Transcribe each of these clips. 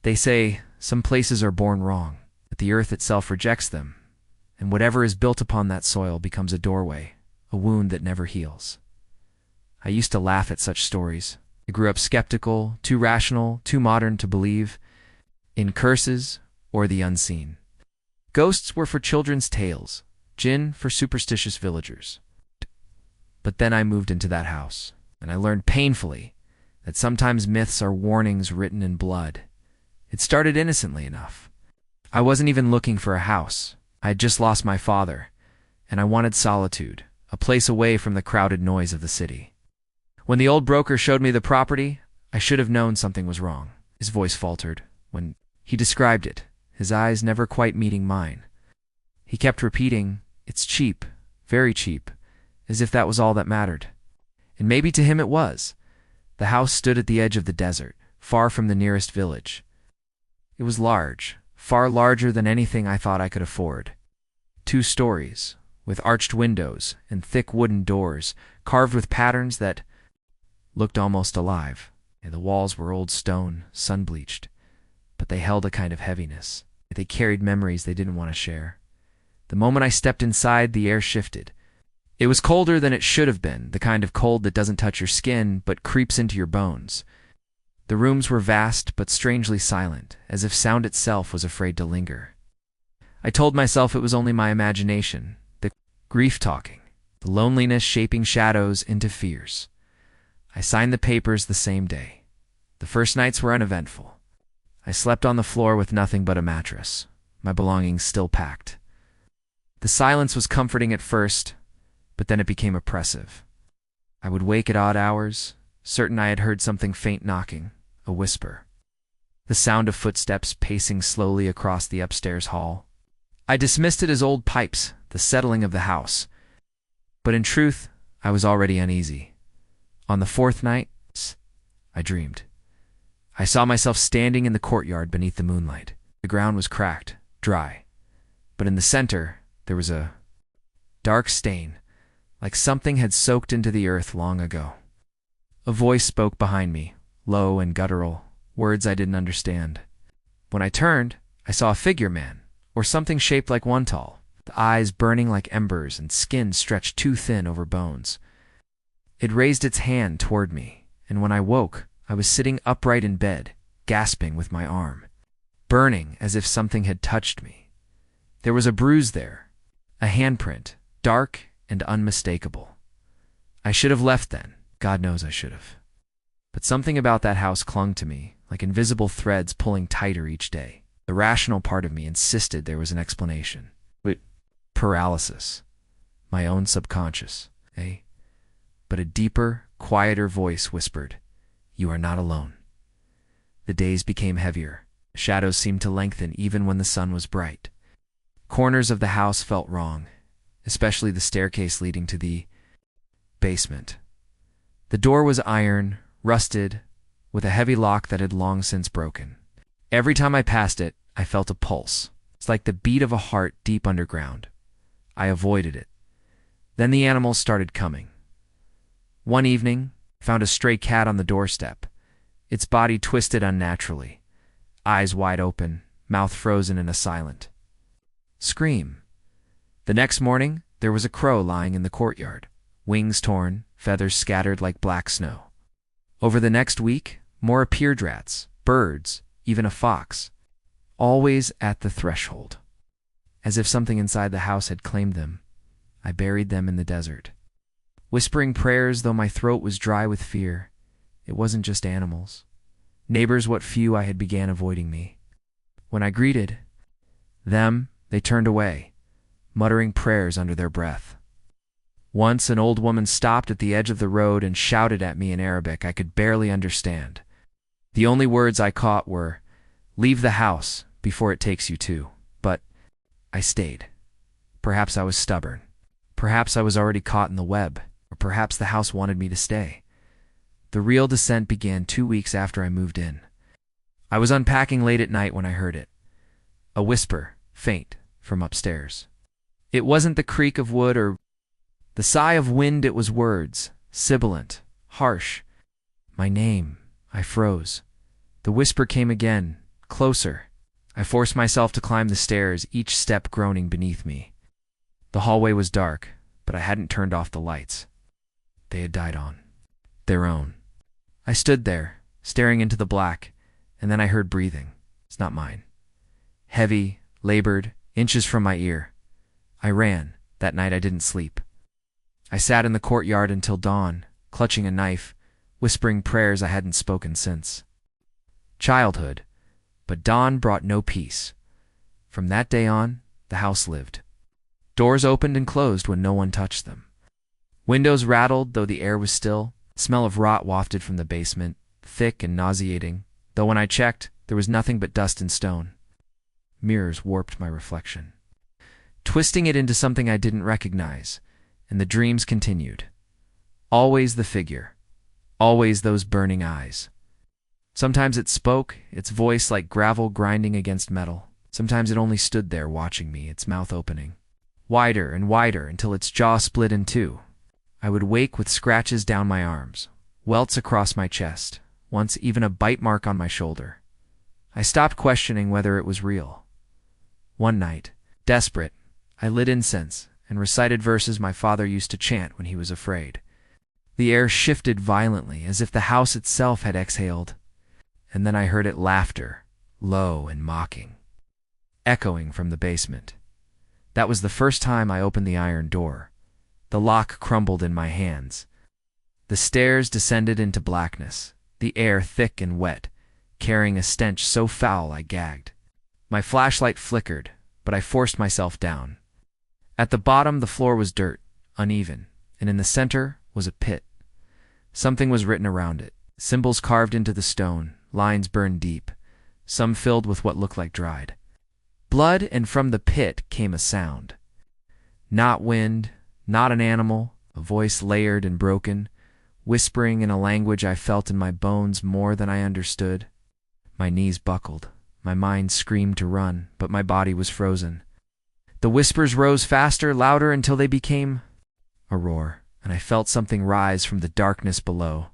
They say some places are born wrong, that the earth itself rejects them, and whatever is built upon that soil becomes a doorway, a wound that never heals. I used to laugh at such stories. I grew up skeptical, too rational, too modern to believe in curses or the unseen. Ghosts were for children's tales, Jinn for superstitious villagers. But then I moved into that house, and I learned painfully that sometimes myths are warnings written in blood. It started innocently enough. I wasn't even looking for a house. I had just lost my father, and I wanted solitude, a place away from the crowded noise of the city. When the old broker showed me the property, I should have known something was wrong. His voice faltered when he described it, his eyes never quite meeting mine. He kept repeating, "It's cheap, very cheap," as if that was all that mattered. And maybe to him it was. The house stood at the edge of the desert, far from the nearest village. It was large, far larger than anything I thought I could afford. 2 stories, with arched windows and thick wooden doors, carved with patterns that looked almost alive. The walls were old stone, sun-bleached, but they held a kind of heaviness. They carried memories they didn't want to share. The moment I stepped inside, the air shifted. It was colder than it should have been, the kind of cold that doesn't touch your skin but creeps into your bones. The rooms were vast but strangely silent, as if sound itself was afraid to linger. I told myself it was only my imagination, the grief talking, the loneliness shaping shadows into fears. I signed the papers the same day. The first nights were uneventful. I slept on the floor with nothing but a mattress, my belongings still packed. The silence was comforting at first, but then it became oppressive. I would wake at odd hours, certain I had heard something faint knocking, a whisper. The sound of footsteps pacing slowly across the upstairs hall. I dismissed it as old pipes, the settling of the house. But in truth, I was already uneasy. On the 4th night, I dreamed. I saw myself standing in the courtyard beneath the moonlight. The ground was cracked, dry. But in the center, there was a dark stain, like something had soaked into the earth long ago. A voice spoke behind me, low and guttural, words I didn't understand. When I turned, I saw a figure man, or something shaped like one tall, the eyes burning like embers and skin stretched too thin over bones. It raised its hand toward me, and when I woke, I was sitting upright in bed, gasping with my arm, burning as if something had touched me. There was a bruise there, a handprint, dark and unmistakable. I should have left then. God knows I should have. But something about that house clung to me, like invisible threads pulling tighter each day. The rational part of me insisted there was an explanation. Paralysis. My own subconscious, eh? But a deeper, quieter voice whispered, "You are not alone." The days became heavier. Shadows seemed to lengthen even when the sun was bright. Corners of the house felt wrong, especially the staircase leading to the basement. The door was iron, rusted, with a heavy lock that had long since broken. Every time I passed it, I felt a pulse. It's like the beat of a heart deep underground. I avoided it. Then the animals started coming. One evening, I found a stray cat on the doorstep, its body twisted unnaturally, eyes wide open, mouth frozen in a silent scream. The next morning, there was a crow lying in the courtyard, wings torn, feathers scattered like black snow. Over the next week, more appeared rats, birds, even a fox, always at the threshold. As if something inside the house had claimed them, I buried them in the desert. Whispering prayers though my throat was dry with fear. It wasn't just animals. Neighbors, what few I had began avoiding me. When I greeted them, they turned away, muttering prayers under their breath. Once an old woman stopped at the edge of the road and shouted at me in Arabic I could barely understand. The only words I caught were, "Leave the house before it takes you too." But I stayed. Perhaps I was stubborn. Perhaps I was already caught in the web. Or perhaps the house wanted me to stay. The real descent began 2 weeks after I moved in. I was unpacking late at night when I heard it. A whisper, faint, from upstairs. It wasn't the creak of wood or the sigh of wind, it was words, sibilant, harsh. My name. I froze. The whisper came again, closer. I forced myself to climb the stairs, each step groaning beneath me. The hallway was dark, but I hadn't turned off the lights. They had died on their own. I stood there, staring into the black, and then I heard breathing. It's not mine. Heavy, labored, inches from my ear. I ran. That night I didn't sleep. I sat in the courtyard until dawn, clutching a knife, whispering prayers I hadn't spoken since. Childhood, but dawn brought no peace. From that day on, the house lived. Doors opened and closed when no one touched them. Windows rattled, though the air was still. The smell of rot wafted from the basement, thick and nauseating, though when I checked, there was nothing but dust and stone. Mirrors warped my reflection, twisting it into something I didn't recognize, and the dreams continued. Always the figure, always those burning eyes. Sometimes it spoke, its voice like gravel grinding against metal. Sometimes it only stood there watching me, its mouth opening, wider and wider until its jaw split in two. I would wake with scratches down my arms, welts across my chest, once even a bite mark on my shoulder. I stopped questioning whether it was real. One night, desperate, I lit incense and recited verses my father used to chant when he was afraid. The air shifted violently, as if the house itself had exhaled, and then I heard it laughter, low and mocking, echoing from the basement. That was the first time I opened the iron door. The lock crumbled in my hands. The stairs descended into blackness, the air thick and wet, carrying a stench so foul I gagged. My flashlight flickered, but I forced myself down. At the bottom, the floor was dirt, uneven, and in the center was a pit. Something was written around it, symbols carved into the stone, lines burned deep, some filled with what looked like dried blood, and from the pit came a sound. Not wind, not an animal, a voice layered and broken, whispering in a language I felt in my bones more than I understood. My knees buckled, my mind screamed to run, but my body was frozen. The whispers rose faster, louder, until they became a roar, and I felt something rise from the darkness below.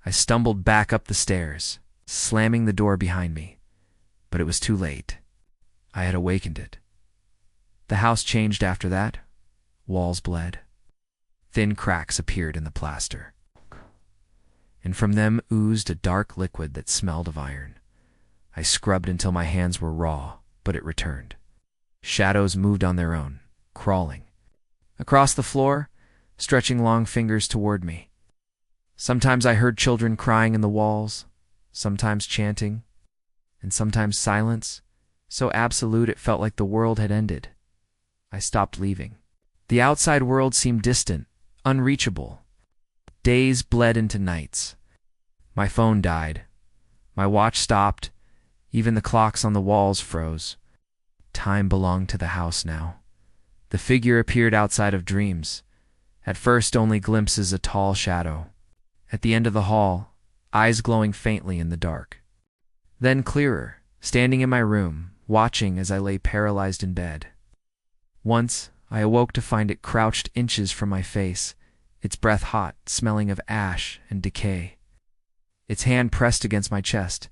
I stumbled back up the stairs, slamming the door behind me, but it was too late. I had awakened it. The house changed after that. Walls bled. Thin cracks appeared in the plaster, and from them oozed a dark liquid that smelled of iron. I scrubbed until my hands were raw, but it returned. Shadows moved on their own, crawling across the floor, stretching long fingers toward me. Sometimes I heard children crying in the walls, sometimes chanting, and sometimes silence, so absolute it felt like the world had ended. I stopped leaving. The outside world seemed distant, unreachable. Days bled into nights. My phone died. My watch stopped. Even the clocks on the walls froze. Time belonged to the house now. The figure appeared outside of dreams. At first only glimpses, a tall shadow. At the end of the hall, eyes glowing faintly in the dark. Then clearer, standing in my room, watching as I lay paralyzed in bed. Once, I awoke to find it crouched inches from my face, its breath hot, smelling of ash and decay. Its hand pressed against my chest,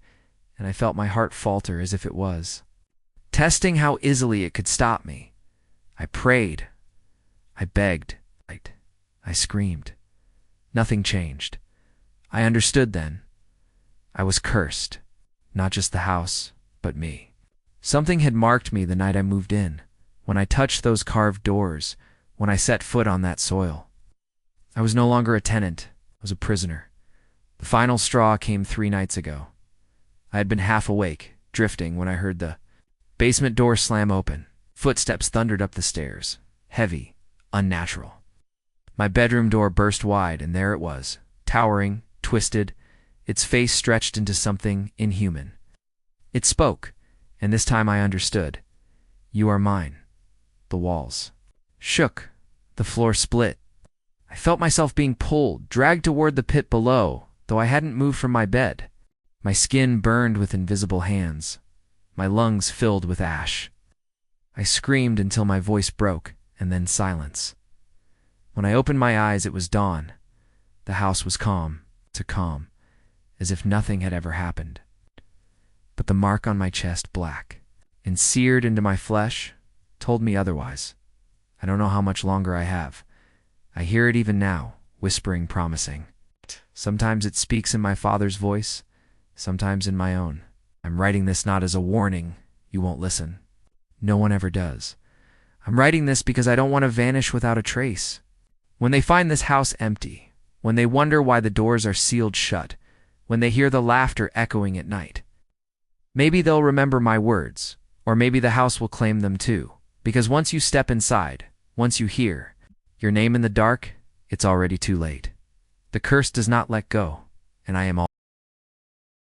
and I felt my heart falter as if it was testing how easily it could stop me. I prayed. I begged. I screamed. Nothing changed. I understood then. I was cursed. Not just the house, but me. Something had marked me the night I moved in, when I touched those carved doors, when I set foot on that soil. I was no longer a tenant. I was a prisoner. The final straw came 3 nights ago. I had been half awake, drifting, when I heard the basement door slam open. Footsteps thundered up the stairs, heavy, unnatural. My bedroom door burst wide, and there it was, towering, twisted, its face stretched into something inhuman. It spoke, and this time I understood. You are mine. The walls shook. The floor split. I felt myself being pulled, dragged toward the pit below, though I hadn't moved from my bed. My skin burned with invisible hands. My lungs filled with ash. I screamed until my voice broke, and then silence. When I opened my eyes, it was dawn. The house was calm, as if nothing had ever happened. but the mark on my chest black, and seared into my flesh, told me otherwise. I don't know how much longer I have. I hear it even now, whispering, promising. Sometimes it speaks in my father's voice, sometimes in my own. I'm writing this not as a warning, you won't listen. No one ever does. I'm writing this because I don't want to vanish without a trace. When they find this house empty, when they wonder why the doors are sealed shut, when they hear the laughter echoing at night, maybe they'll remember my words, or maybe the house will claim them too. Because once you step inside, once you hear your name in the dark, it's already too late. The curse does not let go, and I am all